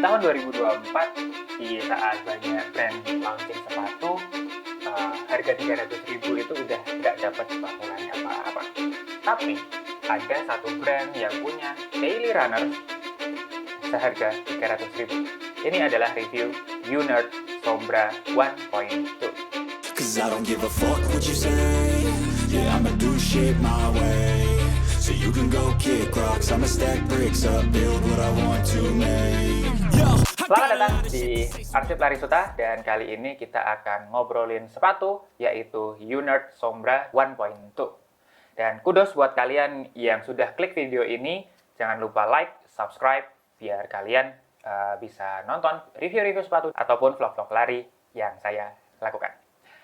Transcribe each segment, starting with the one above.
tahun 2024, di saat banyak brand launching sepatu, harga 300.000 itu udah nggak dapat sepatu lain apa-apa. Tapi ada satu brand yang punya daily runner seharga 300.000. Ini adalah review Unert Sombra 1.2. Cause I don't give a fuck what you say. Yeah, I'ma do shit my way. So you can go kick rocks, I'ma stack bricks up, build what I want to make. Yo, Selamat datang di Arsip Larisuta, dan kali ini kita akan ngobrolin sepatu, yaitu Unert Sombra 1.2. Dan kudos buat kalian yang sudah klik video ini. Jangan lupa like, subscribe, biar kalian bisa nonton review-review sepatu ataupun vlog-vlog lari yang saya lakukan.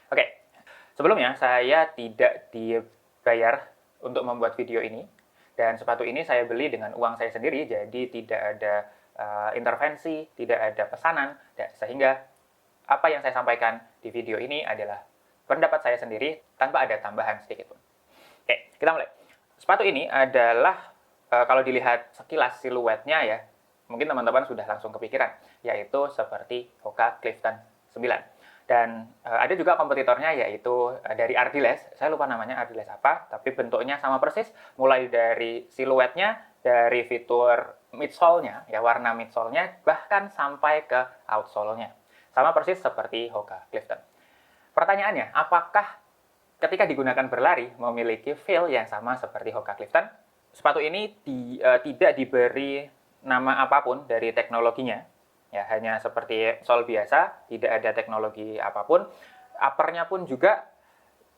Oke, sebelumnya saya tidak dibayar untuk membuat video ini, dan sepatu ini saya beli dengan uang saya sendiri, jadi tidak ada intervensi, tidak ada pesanan, sehingga apa yang saya sampaikan di video ini adalah pendapat saya sendiri tanpa ada tambahan sedikit pun. Oke, kita mulai. Sepatu ini adalah, kalau dilihat sekilas siluetnya ya, mungkin teman-teman sudah langsung kepikiran, yaitu seperti Hoka Clifton 9. Dan ada juga kompetitornya, yaitu dari Ardiles. Saya lupa namanya Ardiles apa, tapi bentuknya sama persis, mulai dari siluetnya, dari fitur midsole-nya, ya warna midsole-nya, bahkan sampai ke outsole-nya. Sama persis seperti Hoka Clifton. Pertanyaannya, apakah ketika digunakan berlari memiliki feel yang sama seperti Hoka Clifton? Sepatu ini tidak diberi nama apapun dari teknologinya, ya hanya seperti sole biasa, tidak ada teknologi apapun. Uppernya pun juga,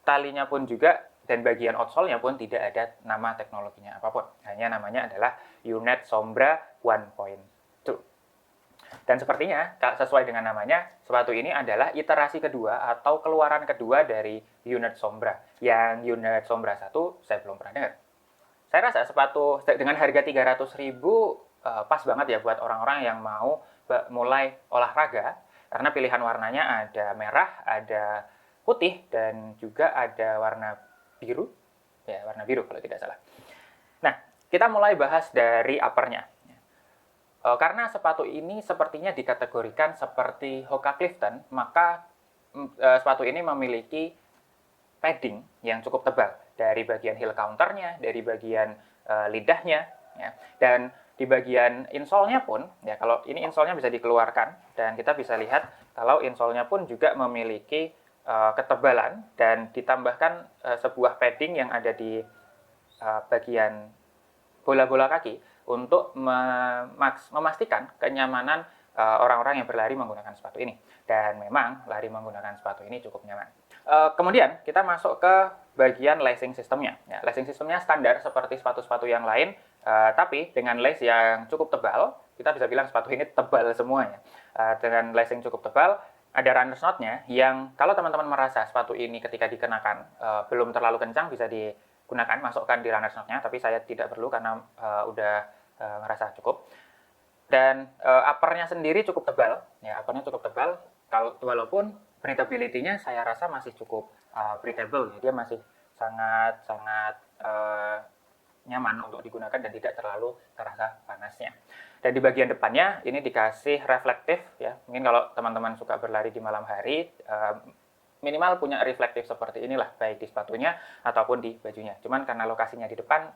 talinya pun juga, dan bagian outsole-nya pun tidak ada nama teknologinya apapun. Hanya namanya adalah Unert Sombra 1.2. Dan sepertinya, sesuai dengan namanya, sepatu ini adalah iterasi kedua atau keluaran kedua dari Unert Sombra. Yang Unert Sombra 1 saya belum pernah dengar. Saya rasa sepatu dengan harga 300.000 pas banget ya buat orang-orang yang mau mulai olahraga, karena pilihan warnanya ada merah, ada putih, dan juga ada warna biru. Ya, warna biru kalau tidak salah. Nah, kita mulai bahas dari uppernya. Karena sepatu ini sepertinya dikategorikan seperti Hoka Clifton, maka sepatu ini memiliki padding yang cukup tebal dari bagian heel counternya, dari bagian lidahnya, ya. Dan di bagian insole-nya pun, ya kalau ini insole-nya bisa dikeluarkan, dan kita bisa lihat kalau insole-nya pun juga memiliki ketebalan, dan ditambahkan sebuah padding yang ada di bagian bola-bola kaki untuk memastikan kenyamanan orang-orang yang berlari menggunakan sepatu ini. Dan memang lari menggunakan sepatu ini cukup nyaman. Kemudian kita masuk ke bagian lacing systemnya. Ya, lacing systemnya standar seperti sepatu-sepatu yang lain, tapi dengan lace yang cukup tebal. Kita bisa bilang sepatu ini tebal semuanya. Dengan lacing cukup tebal, ada runners knot-nya yang kalau teman-teman merasa sepatu ini ketika dikenakan belum terlalu kencang, bisa digunakan, masukkan di runners knot-nya, tapi saya tidak perlu karena udah ngerasa cukup. Dan upper-nya sendiri cukup tebal, ya upper-nya cukup tebal. Walaupun breathability-nya saya rasa masih cukup breathable, ya. Dia masih sangat nyaman untuk digunakan dan tidak terlalu terasa panasnya. Dan di bagian depannya ini dikasih reflektif, ya. Mungkin kalau teman-teman suka berlari di malam hari, minimal punya reflektif seperti inilah, baik di sepatunya ataupun di bajunya. Cuman karena lokasinya di depan,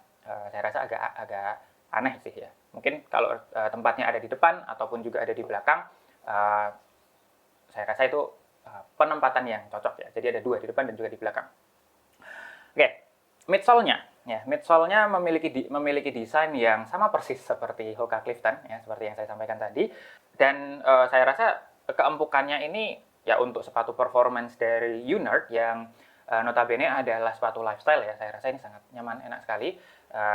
saya rasa agak aneh sih ya. Mungkin kalau tempatnya ada di depan ataupun juga ada di belakang, saya rasa itu penempatan yang cocok ya. Jadi ada dua, di depan dan juga di belakang. Oke, midsole-nya. Ya, midsole-nya memiliki desain yang sama persis seperti Hoka Clifton, ya, seperti yang saya sampaikan tadi. Dan saya rasa keempukannya ini ya untuk sepatu performance dari Unert yang notabene adalah sepatu lifestyle ya. Saya rasa ini sangat nyaman, enak sekali,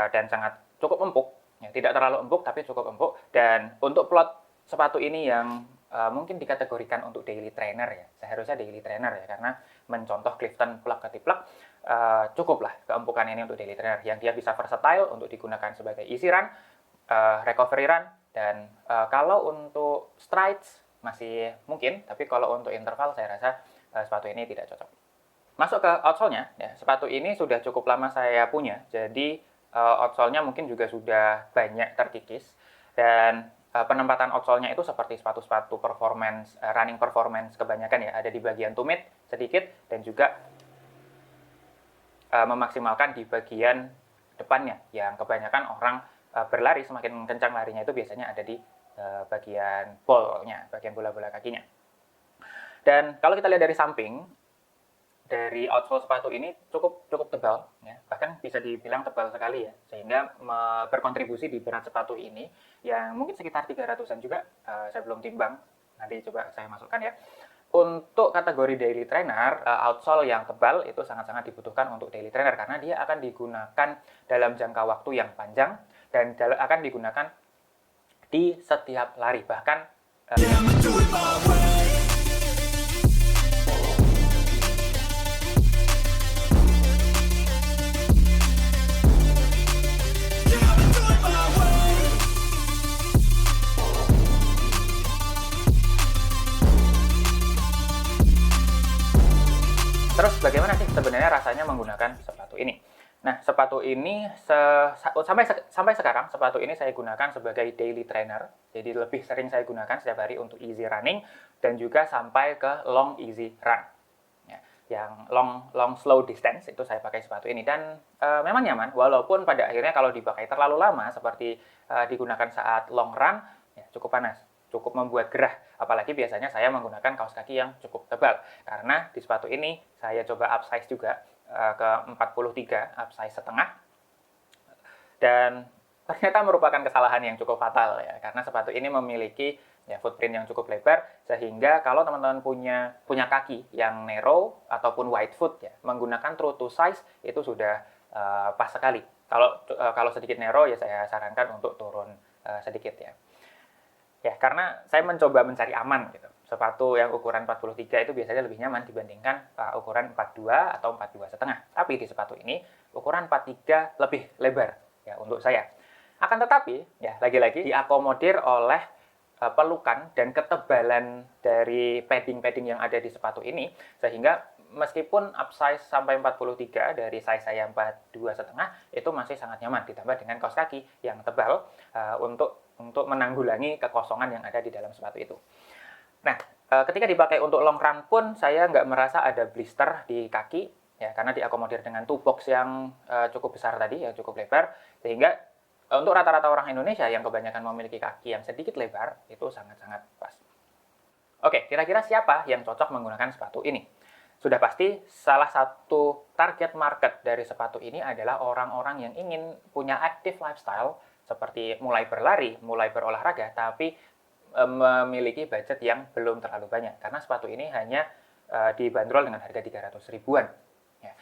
dan sangat cukup empuk. Ya, tidak terlalu empuk tapi cukup empuk. Dan untuk plot sepatu ini yang mungkin dikategorikan untuk daily trainer ya, seharusnya daily trainer ya, karena mencontoh Clifton plug ketiplek, cukuplah keempukan ini untuk daily trainer yang dia bisa versatile untuk digunakan sebagai easy run, recovery run, dan kalau untuk strides masih mungkin, tapi kalau untuk interval saya rasa sepatu ini tidak cocok. Masuk ke outsole-nya, ya, sepatu ini sudah cukup lama saya punya, jadi outsole-nya mungkin juga sudah banyak terkikis, dan penempatan outsole-nya itu seperti sepatu-sepatu performance, running performance kebanyakan ya, ada di bagian tumit sedikit dan juga memaksimalkan di bagian depannya, yang kebanyakan orang berlari semakin kencang larinya itu biasanya ada di bagian ball-nya, bagian bola-bola kakinya. Dan kalau kita lihat dari samping, dari outsole sepatu ini cukup tebal, ya. Bahkan bisa dibilang tebal sekali ya, sehingga berkontribusi di berat sepatu ini yang mungkin sekitar 300-an juga, saya belum timbang, nanti coba saya masukkan ya. Untuk kategori daily trainer, outsole yang tebal itu sangat-sangat dibutuhkan untuk daily trainer karena dia akan digunakan dalam jangka waktu yang panjang dan akan digunakan di setiap lari, bahkan terus bagaimana sih sebenarnya rasanya menggunakan sepatu ini? Nah, sepatu ini sampai sekarang sepatu ini saya gunakan sebagai daily trainer. Jadi lebih sering saya gunakan setiap hari untuk easy running dan juga sampai ke long easy run. Ya, yang long slow distance itu saya pakai sepatu ini dan memang nyaman walaupun pada akhirnya kalau dipakai terlalu lama seperti digunakan saat long run ya cukup panas. Cukup membuat gerah, apalagi biasanya saya menggunakan kaos kaki yang cukup tebal. Karena di sepatu ini saya coba upsize juga ke 43, upsize setengah. Dan ternyata merupakan kesalahan yang cukup fatal ya, karena sepatu ini memiliki ya footprint yang cukup lebar, sehingga kalau teman-teman punya kaki yang narrow ataupun wide foot ya, menggunakan true to size itu sudah pas sekali. Kalau sedikit narrow ya saya sarankan untuk turun sedikit ya. Ya, karena saya mencoba mencari aman gitu. Sepatu yang ukuran 43 itu biasanya lebih nyaman dibandingkan ukuran 42 atau 42,5. Tapi di sepatu ini ukuran 43 lebih lebar ya untuk saya. Akan tetapi ya lagi-lagi diakomodir oleh pelukan dan ketebalan dari padding-padding yang ada di sepatu ini sehingga meskipun upsize sampai 43 dari size saya 42,5 itu masih sangat nyaman ditambah dengan kaos kaki yang tebal untuk menanggulangi kekosongan yang ada di dalam sepatu itu. Nah, ketika dipakai untuk long run pun saya nggak merasa ada blister di kaki ya karena diakomodir dengan toe box yang cukup besar tadi, yang cukup lebar sehingga untuk rata-rata orang Indonesia yang kebanyakan memiliki kaki yang sedikit lebar itu sangat-sangat pas. Oke, kira-kira siapa yang cocok menggunakan sepatu ini? Sudah pasti salah satu target market dari sepatu ini adalah orang-orang yang ingin punya active lifestyle seperti mulai berlari, mulai berolahraga, tapi memiliki budget yang belum terlalu banyak. Karena sepatu ini hanya dibanderol dengan harga 300 ribuan. Ya.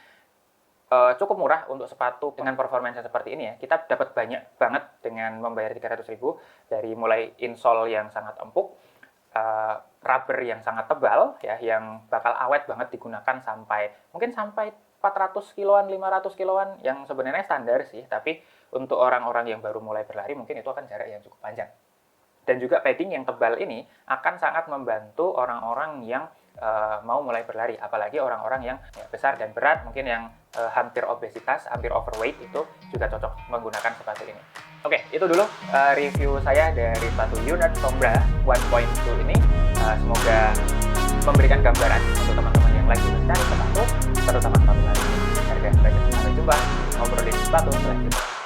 Cukup murah untuk sepatu dengan performance seperti ini ya. Kita dapat banyak banget dengan membayar 300 ribu, dari mulai insole yang sangat empuk, rubber yang sangat tebal, ya, yang bakal awet banget digunakan mungkin sampai 400 kiloan, 500 kiloan, yang sebenarnya standar sih, tapi untuk orang-orang yang baru mulai berlari mungkin itu akan jarak yang cukup panjang. Dan juga padding yang tebal ini akan sangat membantu orang-orang yang mau mulai berlari, apalagi orang-orang yang besar dan berat, mungkin yang hampir obesitas, hampir overweight, itu juga cocok menggunakan sepatu ini. Oke, itu dulu review saya dari sepatu Unert Sombra 1.2 ini. Semoga memberikan gambaran untuk teman-teman yang lagi mencari sepatu, terutama sepatu lari harga budget. Sampai jumpa ngobrolin sepatu selanjutnya.